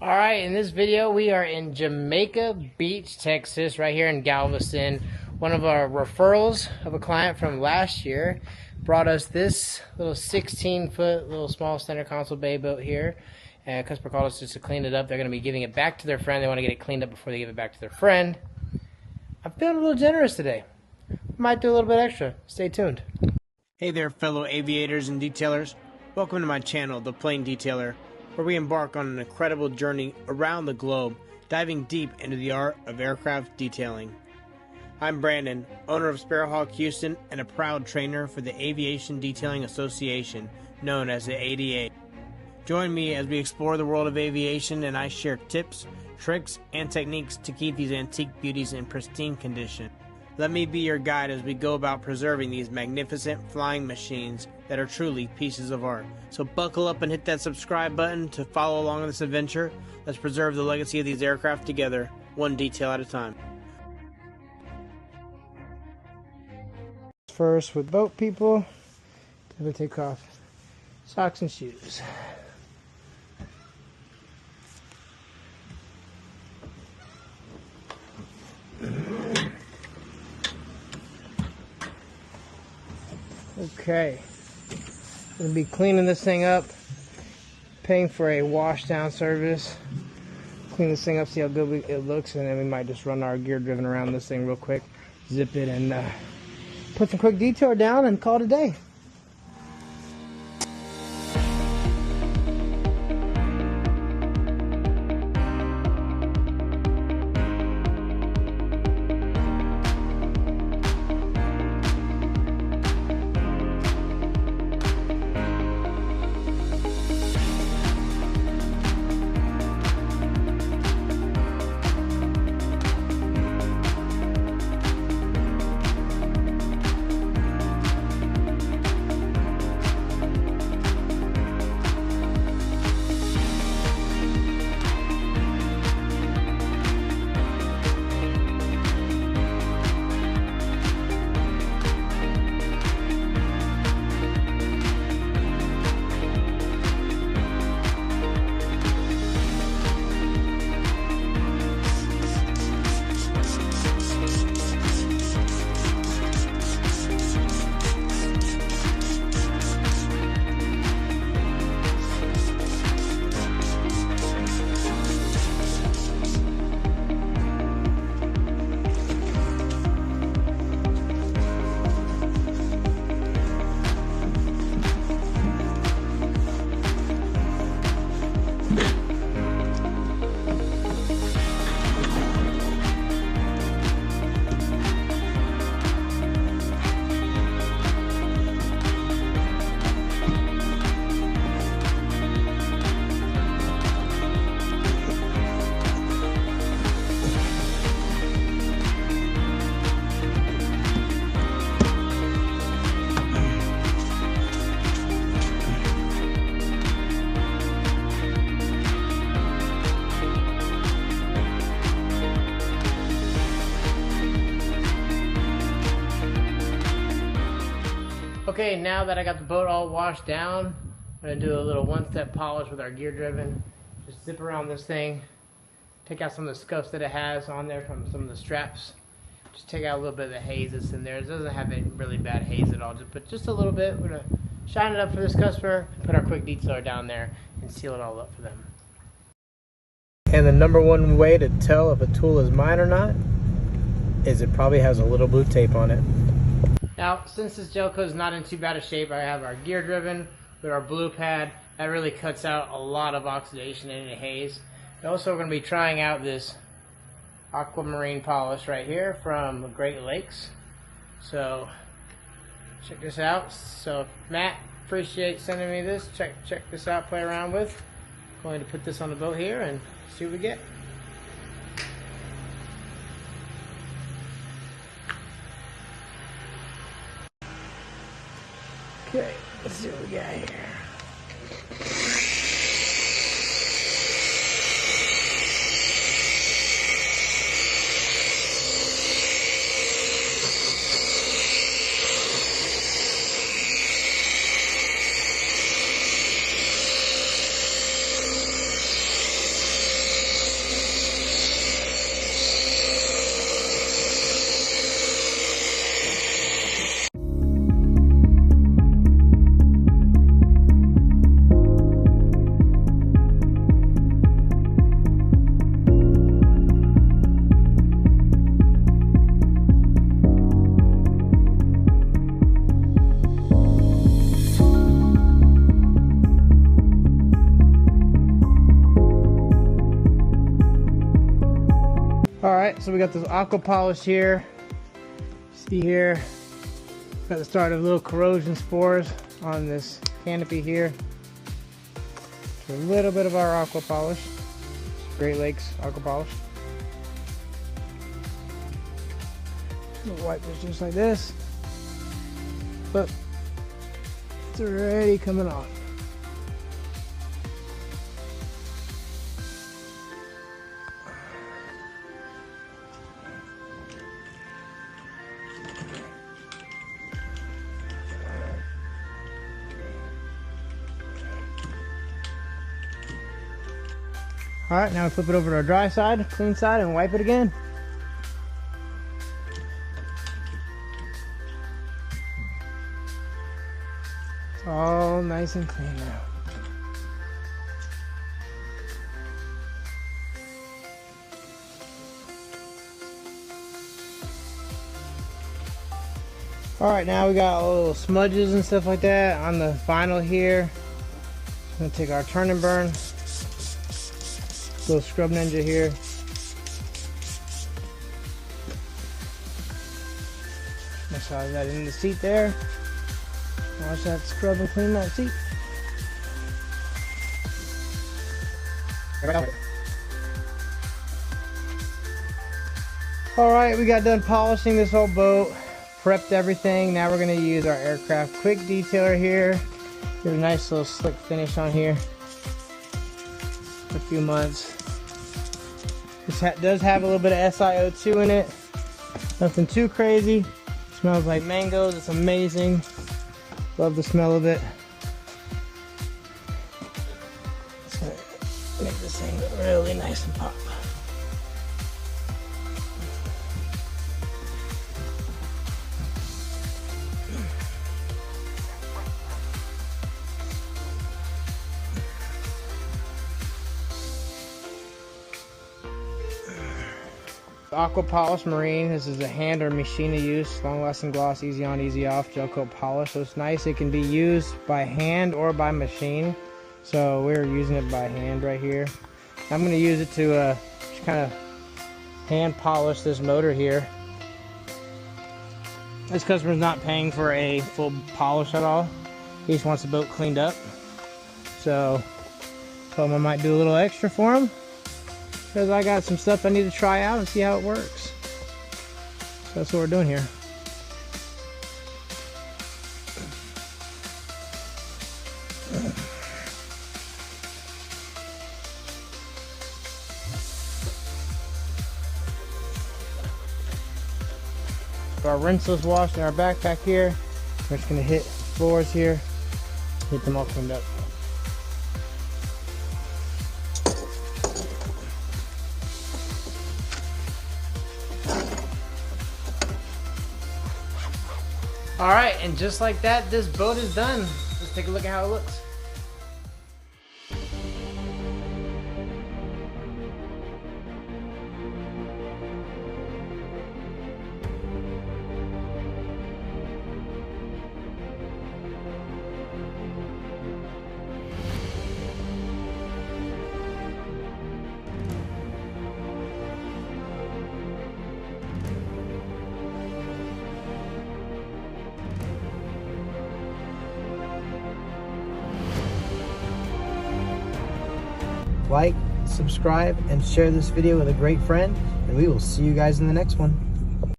Alright, in this video we are in Jamaica Beach, Texas, right here in Galveston. One of our referrals of a client from last year brought us this little 16-foot little small center console bay boat here. And customer called us just to clean it up. They're going to be giving it back to their friend. They want to get it cleaned up before they give it back to their friend. I'm feeling a little generous today. Might do a little bit extra. Stay tuned. Hey there, fellow aviators and detailers. Welcome to my channel, The Plane Detailer, where we embark on an incredible journey around the globe, diving deep into the art of aircraft detailing. I'm Brandon, owner of Sparrowhawk Houston and a proud trainer for the Aviation Detailing Association, known as the ADA. Join me as we explore the world of aviation and I share tips, tricks, and techniques to keep these antique beauties in pristine condition. Let me be your guide as we go about preserving these magnificent flying machines that are truly pieces of art. So buckle up and hit that subscribe button to follow along on this adventure. Let's preserve the legacy of these aircraft together, one detail at a time. First with boat people, I'm going to take off socks and shoes. Okay, going to be cleaning this thing up, paying for a wash down service. Clean this thing up, see how good it looks, and then we might just run our gear driven around this thing real quick, zip it, and put some quick detail down and call it a day. Okay, now that I got the boat all washed down, I'm going to do a little one-step polish with our gear driven. Just zip around this thing, take out some of the scuffs that it has on there from some of the straps. Just take out a little bit of the haze that's in there. It doesn't have any really bad haze at all, but just a little bit. We're going to shine it up for this customer, put our quick detailer down there, and seal it all up for them. And the number one way to tell if a tool is mine or not is it probably has a little blue tape on it. Now, since this gel coat is not in too bad a shape, I have our gear driven with our blue pad. That really cuts out a lot of oxidation and any haze. And also, we're going to be trying out this aquamarine polish right here from Great Lakes. So, check this out. So, Matt, appreciate sending me this. Check this out, play around with. I'm going to put this on the boat here and see what we get. Okay, let's see what we got here. Alright, so we got this aqua polish here. See here, got the start of little corrosion spores on this canopy here. So a little bit of our aqua polish, Great Lakes aqua polish. We'll wipe this just like this. But it's already coming off. Alright, now we flip it over to our dry side, clean side, and wipe it again. It's all nice and clean now. Alright, now we got little smudges and stuff like that on the vinyl here. I'm going to take our turn and burn. Little scrub ninja here. Massage that in the seat there. Watch that scrub and clean that seat. Alright, we got done polishing this whole boat. Prepped everything. Now we're going to use our aircraft quick detailer here. Get a nice little slick finish on here. A few months. This does have a little bit of SiO2 in it. Nothing too crazy. Smells like mangoes. It's amazing. Love the smell of it. So make this thing really nice and pop. Aqua Polish Marine. This is a hand or machine to use, long lasting gloss, easy on, easy off, gel coat polish. So it's nice. It can be used by hand or by machine. So we're using it by hand right here. I'm going to use it to just kind of hand polish this motor here. This customer's not paying for a full polish at all. He just wants the boat cleaned up. So told him I might do a little extra for him, because I got some stuff I need to try out and see how it works. So that's what we're doing here. Our rinseless wash in our backpack here. We're just gonna hit floors here, get them all cleaned up. Alright, and just like that, this boat is done. Let's take a look at how it looks. Like, subscribe, and share this video with a great friend, and we will see you guys in the next one.